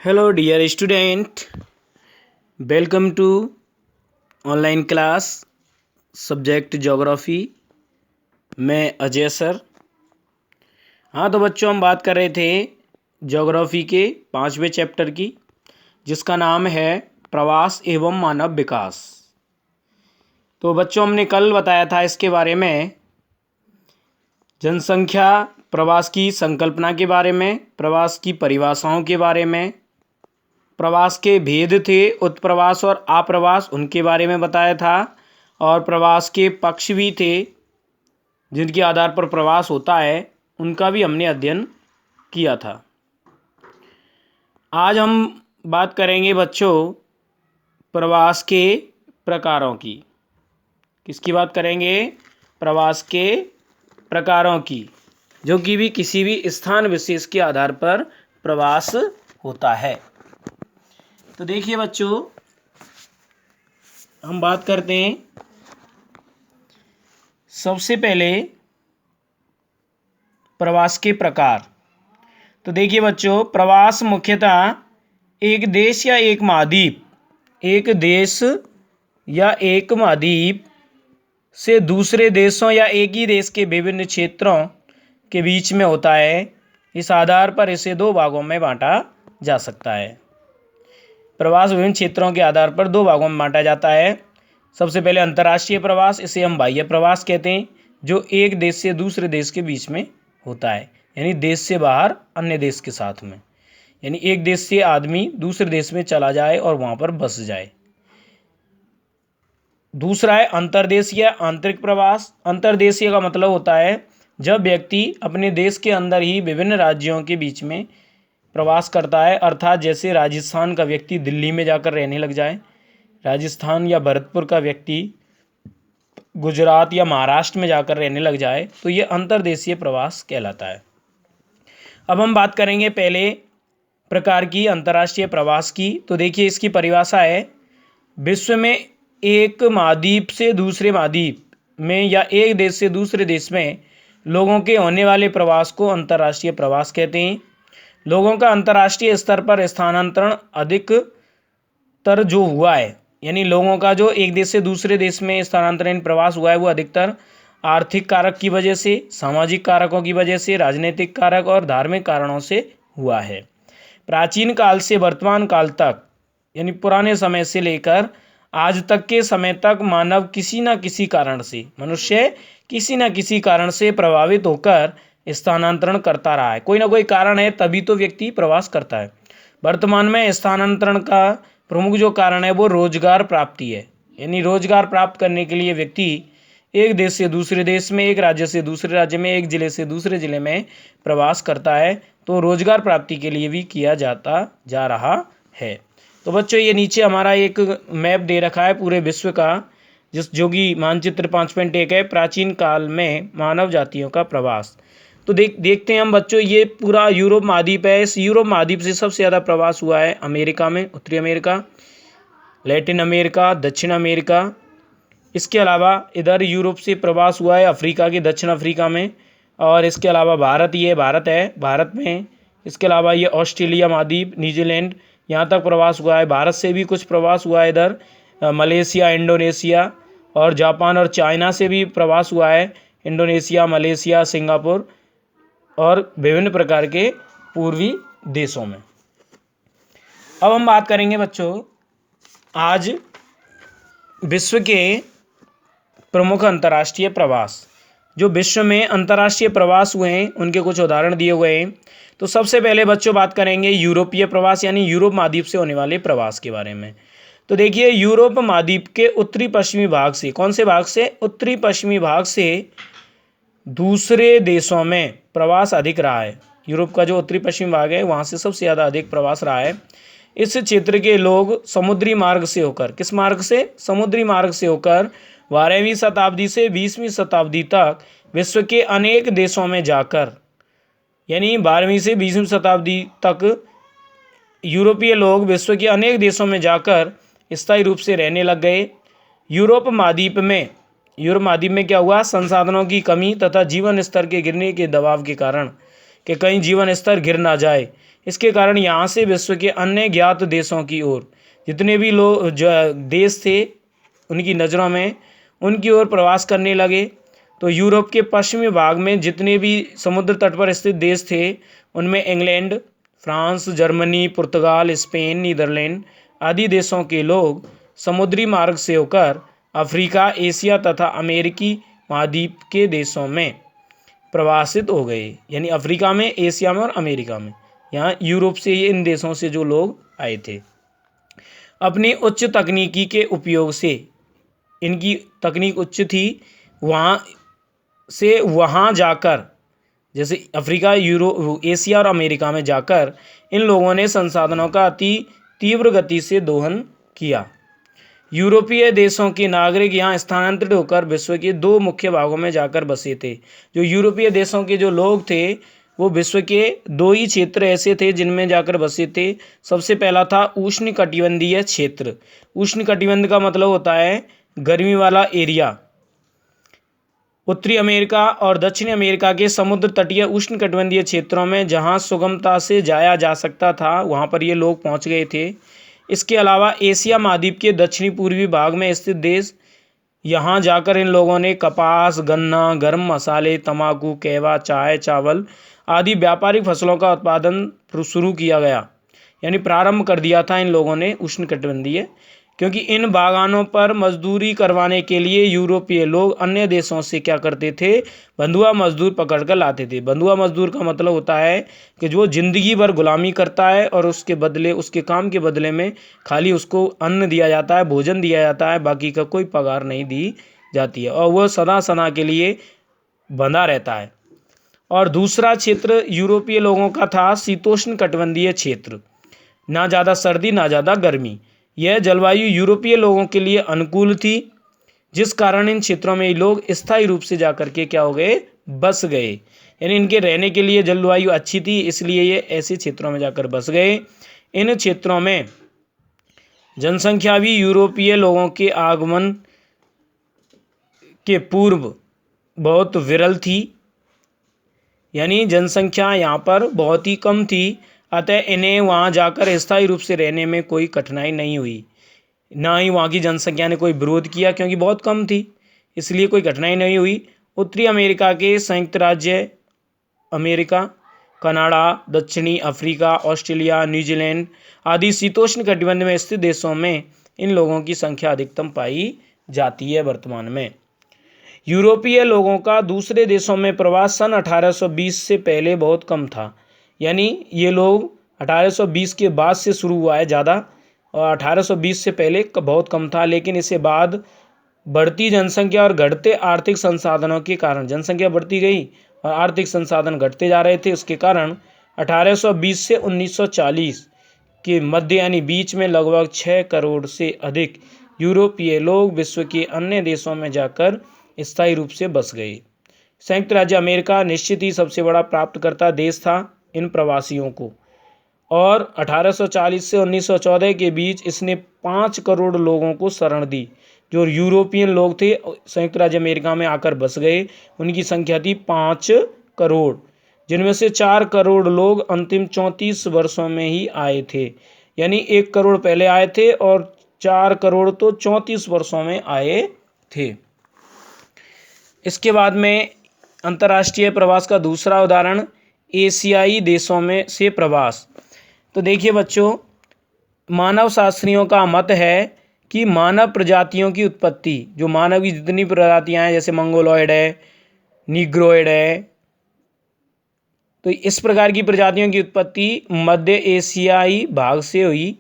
Hello dear student, welcome to online class subject geography. मैं Ajay sir. हाँ तो बच्चों, हम बात कर रहे थे ज्योग्राफी के 5वें चैप्टर की, जिसका नाम है प्रवास एवं मानव विकास। तो बच्चों, हमने कल बताया था इसके बारे में, जनसंख्या, प्रवास की संकल्पना के बारे में, प्रवास की परिभाषाओं के बारे में, प्रवास के भेद थे, उत्प्रवास और आप्रवास, उनके बारे में बताया था। और प्रवास के पक्ष भी थे जिनके आधार पर प्रवास होता है, उनका भी हमने अध्ययन किया था। आज हम बात करेंगे बच्चों प्रवास के प्रकारों की। किसकी बात करेंगे? प्रवास के प्रकारों की, जो कि भी किसी भी स्थान विशेष के आधार पर प्रवास होता है। तो देखिए बच्चों, हम बात करते हैं सबसे पहले प्रवास के प्रकार। तो देखिए बच्चों, प्रवास मुख्यतः एक देश या एक महाद्वीप से दूसरे देशों या एक ही देश के विभिन्न क्षेत्रों के बीच में होता है। इस आधार पर इसे दो भागों में बांटा जा सकता है। प्रवास विभिन्न क्षेत्रों के आधार पर दो भागों में बांटा जाता है। सबसे पहले अंतर्राष्ट्रीय प्रवास, इसे हम बाह्य प्रवास कहते हैं, जो एक देश से दूसरे देश के बीच में होता है, यानी देश से बाहर अन्य देश के साथ में, यानी एक देश से आदमी दूसरे देश में चला जाए और वहां पर बस जाए। दूसरा है अंतर्देशीय आंतरिक प्रवास। अंतर्देशीय का मतलब होता है जब व्यक्ति अपने देश के अंदर ही विभिन्न राज्यों के बीच में प्रवास करता है, अर्थात जैसे राजस्थान का व्यक्ति दिल्ली में जाकर रहने लग जाए, राजस्थान या भरतपुर का व्यक्ति गुजरात या महाराष्ट्र में जाकर रहने लग जाए, तो ये अंतर्देशीय प्रवास कहलाता है। अब हम बात करेंगे पहले प्रकार की, अंतर्राष्ट्रीय प्रवास की। तो देखिए, इसकी परिभाषा है, विश्व में एक महाद्वीप से दूसरे महाद्वीप में या एक देश से दूसरे देश में लोगों के होने वाले प्रवास को अंतर्राष्ट्रीय प्रवास कहते हैं। लोगों का अंतर्राष्ट्रीय स्तर पर स्थानांतरण अधिकतर जो हुआ है, यानी लोगों का जो एक देश से दूसरे देश में स्थानांतरण प्रवास हुआ है, वो अधिकतर आर्थिक कारक की वजह से, सामाजिक कारकों की वजह से, राजनीतिक कारक और धार्मिक कारणों से हुआ है। प्राचीन काल से वर्तमान काल तक, यानी पुराने समय से लेकर आज तक के समय तक, मानव किसी न किसी कारण से, मनुष्य किसी न किसी कारण से प्रभावित होकर स्थानांतरण करता रहा है। कोई ना कोई कारण है, तभी तो व्यक्ति प्रवास करता है। वर्तमान में स्थानांतरण का प्रमुख जो कारण है वो रोजगार प्राप्ति है, यानी रोजगार प्राप्त करने के लिए व्यक्ति एक देश से दूसरे देश में, एक राज्य से दूसरे राज्य में, एक जिले से दूसरे जिले में प्रवास करता है। तो रोजगार प्राप्ति के लिए भी किया जाता जा रहा है। तो बच्चों, ये नीचे हमारा एक मैप दे रखा है पूरे विश्व का, जो कि मानचित्र 5.1 है, प्राचीन काल में मानव जातियों का प्रवास। तो देखते हैं हम बच्चों, ये पूरा यूरोप महाद्वीप है। इस यूरोप महाद्वीप से सबसे ज़्यादा प्रवास हुआ है अमेरिका में, उत्तरी अमेरिका, लैटिन अमेरिका, दक्षिण अमेरिका। इसके अलावा इधर यूरोप से प्रवास हुआ है अफ्रीका के दक्षिण अफ्रीका में, और इसके अलावा भारत है, भारत में। इसके अलावा ये ऑस्ट्रेलिया महाद्वीप, न्यूजीलैंड, यहाँ तक प्रवास हुआ है। भारत से भी कुछ प्रवास हुआ है इधर, मलेशिया, इंडोनेशिया और जापान और चाइना से भी प्रवास हुआ है, इंडोनेशिया, मलेशिया, सिंगापुर और विभिन्न प्रकार के पूर्वी देशों में। अब हम बात करेंगे बच्चों आज विश्व के प्रमुख अंतर्राष्ट्रीय प्रवास। जो विश्व में अंतर्राष्ट्रीय प्रवास हुए हैं, उनके कुछ उदाहरण दिए हुए हैं। तो सबसे पहले बच्चों बात करेंगे यूरोपीय प्रवास, यानी यूरोप महाद्वीप से होने वाले प्रवास के बारे में। तो देखिए, यूरोप महाद्वीप के उत्तरी पश्चिमी भाग से, कौन से भाग से? उत्तरी पश्चिमी भाग से दूसरे देशों में प्रवास अधिक रहा है। यूरोप का जो उत्तरी पश्चिमी भाग है, वहाँ से सबसे ज़्यादा अधिक प्रवास रहा है। इस क्षेत्र के लोग समुद्री मार्ग से होकर, किस मार्ग से? समुद्री मार्ग से होकर 12वीं शताब्दी से 20वीं शताब्दी तक विश्व के अनेक देशों में जाकर, यानी 12वीं से 20वीं शताब्दी तक यूरोपीय लोग विश्व के अनेक देशों में जाकर स्थायी रूप से रहने लग गए। यूरोप महाद्वीप में क्या हुआ? संसाधनों की कमी तथा जीवन स्तर के गिरने के दबाव के कारण, कि कहीं जीवन स्तर गिर ना जाए, इसके कारण यहाँ से विश्व के अन्य ज्ञात देशों की ओर जितने भी लोग जो देश थे उनकी नज़रों में उनकी ओर प्रवास करने लगे। तो यूरोप के पश्चिमी भाग में जितने भी समुद्र तट पर स्थित देश थे उनमें इंग्लैंड, फ्रांस, जर्मनी, पुर्तगाल, स्पेन, नीदरलैंड आदि देशों के लोग समुद्री मार्ग से होकर अफ्रीका, एशिया तथा अमेरिकी महाद्वीप के देशों में प्रवासित हो गए। यानी अफ्रीका में, एशिया में और अमेरिका में, यहाँ यूरोप से इन देशों से जो लोग आए थे। अपनी उच्च तकनीकी के उपयोग से, इनकी तकनीक उच्च थी, वहाँ जाकर जैसे अफ्रीका, एशिया और अमेरिका में जाकर इन लोगों ने संसाधनों का अति तीव्र गति से दोहन किया। यूरोपीय देशों के नागरिक यहाँ स्थानांतरित होकर विश्व के 2 मुख्य भागों में जाकर बसे थे। जो यूरोपीय देशों के जो लोग थे वो विश्व के 2 ही क्षेत्र ऐसे थे जिनमें जाकर बसे थे। सबसे पहला था उष्णकटिबंधीय क्षेत्र। उष्णकटिबंध का मतलब होता है गर्मी वाला एरिया। उत्तरी अमेरिका और दक्षिणी अमेरिका के समुद्र तटीय उष्णकटिबंधीय क्षेत्रों में जहाँ सुगमता से जाया जा सकता था वहाँ पर ये लोग पहुँच गए थे। इसके अलावा एशिया महाद्वीप के दक्षिणी पूर्वी भाग में स्थित देश, यहाँ जाकर इन लोगों ने कपास, गन्ना, गर्म मसाले, तंबाकू, कहवा, चाय, चावल आदि व्यापारिक फसलों का उत्पादन शुरू किया गया। यानी प्रारंभ कर दिया था इन लोगों ने उष्णकटिबंधीय, क्योंकि इन बागानों पर मजदूरी करवाने के लिए यूरोपीय लोग अन्य देशों से क्या करते थे, बंधुआ मजदूर पकड़ कर लाते थे। बंधुआ मजदूर का मतलब होता है कि जो ज़िंदगी भर गुलामी करता है और उसके बदले, उसके काम के बदले में खाली उसको अन्न दिया जाता है, भोजन दिया जाता है, बाकी का कोई पगार नहीं दी जाती है और वह सदा सदा के लिए बंधा रहता है। और दूसरा क्षेत्र यूरोपीय लोगों का था शीतोष्ण कटिबंधीय क्षेत्र। ना ज़्यादा सर्दी ना ज़्यादा गर्मी, यह जलवायु यूरोपीय लोगों के लिए अनुकूल थी, जिस कारण इन क्षेत्रों में लोग स्थायी रूप से जाकर के क्या हो गए, बस गए। यानी इनके रहने के लिए जलवायु अच्छी थी, इसलिए ये ऐसे क्षेत्रों में जाकर बस गए। इन क्षेत्रों में जनसंख्या भी यूरोपीय लोगों के आगमन के पूर्व बहुत विरल थी। यानी जनसंख्या यहाँ पर बहुत ही कम थी, अतः इन्हें वहाँ जाकर स्थायी रूप से रहने में कोई कठिनाई नहीं हुई। ना ही वहाँ की जनसंख्या ने कोई विरोध किया, क्योंकि बहुत कम थी, इसलिए कोई कठिनाई नहीं हुई। उत्तरी अमेरिका के संयुक्त राज्य अमेरिका, कनाडा, दक्षिणी अफ्रीका, ऑस्ट्रेलिया, न्यूजीलैंड आदि शीतोष्ण कटिबंध में स्थित देशों में इन लोगों की संख्या अधिकतम पाई जाती है। वर्तमान में यूरोपीय लोगों का दूसरे देशों में प्रवास सन 1820 से पहले बहुत कम था। यानी ये लोग 1820 के बाद से शुरू हुआ है ज़्यादा, और 1820 से पहले बहुत कम था। लेकिन इसके बाद बढ़ती जनसंख्या और घटते आर्थिक संसाधनों के कारण जनसंख्या बढ़ती गई और आर्थिक संसाधन घटते जा रहे थे। उसके कारण 1820 से 1940 के मध्य यानी बीच में लगभग 6 करोड़ से अधिक यूरोपीय लोग विश्व के अन्य देशों में जाकर स्थायी रूप से बस गए। संयुक्त राज्य अमेरिका निश्चित ही सबसे बड़ा प्राप्तकर्ता देश था इन प्रवासियों को, और 1840 से 1914 के बीच इसने 5 करोड़ लोगों को शरण दी। जो यूरोपियन लोग थे संयुक्त राज्य अमेरिका में आकर बस गए, उनकी संख्या थी 5 करोड़, जिनमें से 4 करोड़ लोग अंतिम 34 वर्षों में ही आए थे। यानी 1 करोड़ पहले आए थे और 4 करोड़ तो 34 वर्षों में आए थे। इसके बाद में अंतर्राष्ट्रीय प्रवास का दूसरा उदाहरण एशियाई देशों में से प्रवास। तो देखिए बच्चों, मानव शास्त्रियों का मत है कि मानव प्रजातियों की उत्पत्ति, जो मानव की जितनी प्रजातियां हैं जैसे मंगोलॉयड है, नीग्रोइड है, तो इस प्रकार की प्रजातियों की उत्पत्ति मध्य एशियाई भाग से हुई।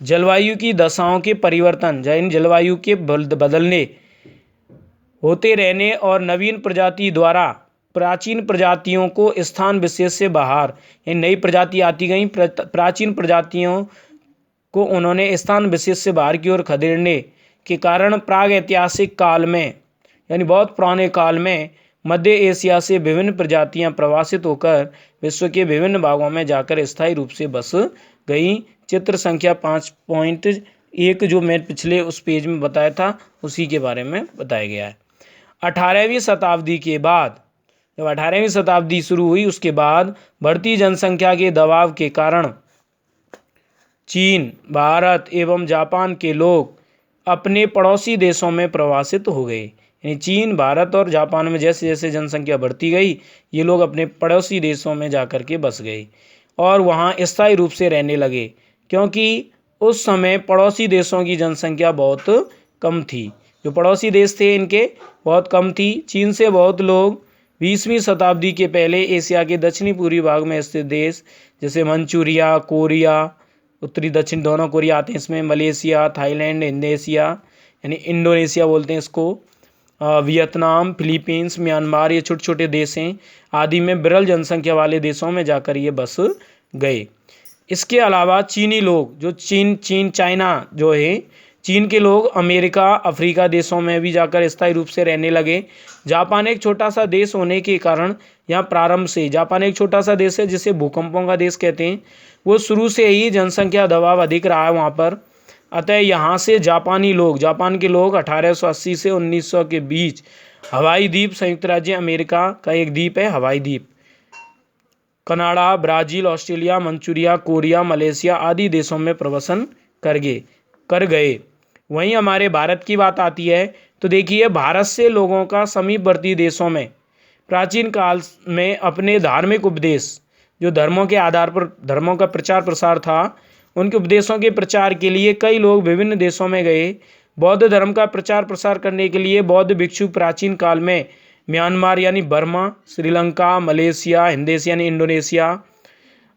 जलवायु की दशाओं के परिवर्तन, यानी जलवायु के बदलने होते रहने और नवीन प्रजाति द्वारा प्राचीन प्रजातियों को स्थान विशेष से बाहर, यानी नई प्रजाति आती गई, प्राचीन प्रजातियों को उन्होंने स्थान विशेष से बाहर की ओर खदेड़ने के कारण प्राग ऐतिहासिक काल में, यानी बहुत पुराने काल में, मध्य एशिया से विभिन्न प्रजातियां प्रवासित होकर विश्व के विभिन्न भागों में जाकर स्थायी रूप से बस गई। चित्र संख्या 5.1 जो मैं पिछले उस पेज में बताया था उसी के बारे में बताया गया है। 18वीं शताब्दी के बाद जब 18वीं शताब्दी शुरू हुई उसके बाद बढ़ती जनसंख्या के दबाव के कारण चीन, भारत एवं जापान के लोग अपने पड़ोसी देशों में प्रवासित हो गए। यानी चीन, भारत और जापान में जैसे जैसे जनसंख्या बढ़ती गई, ये लोग अपने पड़ोसी देशों में जाकर के बस गए और वहाँ स्थायी रूप से रहने लगे, क्योंकि उस समय पड़ोसी देशों की जनसंख्या बहुत कम थी। जो पड़ोसी देश थे इनके बहुत कम थी। चीन से बहुत लोग 20वीं शताब्दी के पहले एशिया के दक्षिणी पूर्वी भाग में स्थित देश जैसे मंचूरिया, कोरिया, उत्तरी दक्षिण दोनों कोरिया आते हैं इसमें, मलेशिया, थाईलैंड, इंडोनेशिया यानी इंडोनेशिया बोलते हैं इसको, वियतनाम, फिलीपींस, म्यांमार, ये छोटे छोटे देश हैं आदि में विरल जनसंख्या वाले देशों में जाकर ये बस गए। इसके अलावा चीनी लोग जो चाइना जो है, चीन के लोग अमेरिका, अफ्रीका देशों में भी जाकर स्थायी रूप से रहने लगे। जापान एक छोटा सा देश होने के कारण यहाँ प्रारंभ से, जापान एक छोटा सा देश है जिसे भूकंपों का देश कहते हैं, वो शुरू से ही जनसंख्या दबाव अधिक रहा है वहाँ पर। अतः यहाँ से जापान के लोग 1880 से 1900 के बीच हवाई द्वीप, संयुक्त राज्य अमेरिका का एक द्वीप है हवाई द्वीप, Canada, Brazil, Australia, Manchuria, Korea, Malaysia आदि देशों में प्रवासन कर गए। वहीं हमारे भारत की बात आती है तो देखिए, भारत से लोगों का समीपवर्ती देशों में प्राचीन काल में अपने धार्मिक उपदेश, जो धर्मों के आधार पर धर्मों का प्रचार प्रसार था, उनके उपदेशों के प्रचार के लिए कई लोग विभिन्न देशों में गए। बौद्ध धर्म का प्रचार प्रसार करने के लिए बौद्ध भिक्षु प्राचीन काल में म्यांमार यानी बर्मा, श्रीलंका, मलेशिया, हिंदुस्तान यानी इंडोनेशिया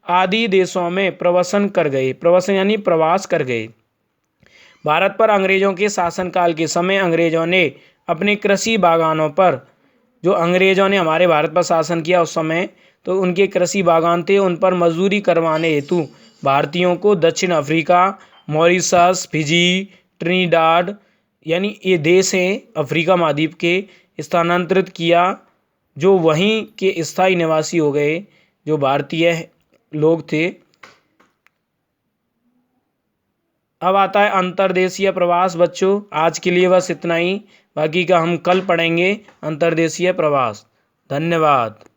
आदि देशों में प्रवास यानी प्रवास कर गए। भारत पर अंग्रेजों के शासनकाल के समय अंग्रेजों ने अपने कृषि बागानों पर, जो अंग्रेजों ने हमारे भारत पर शासन किया उस समय, तो उनके कृषि बागान थे, उन पर मजदूरी करवाने हेतु भारतीयों को दक्षिण अफ्रीका, मॉरिशस, फिजी, ट्रिनिडाड यानी ये देश हैं अफ्रीका महाद्वीप के, स्थानांतरित किया, जो वहीं के स्थायी निवासी हो गए, जो भारतीय लोग थे। अब आता है अंतर्देशीय प्रवास। बच्चों आज के लिए बस इतना ही, बाकी का हम कल पढ़ेंगे अंतर्देशीय प्रवास। धन्यवाद।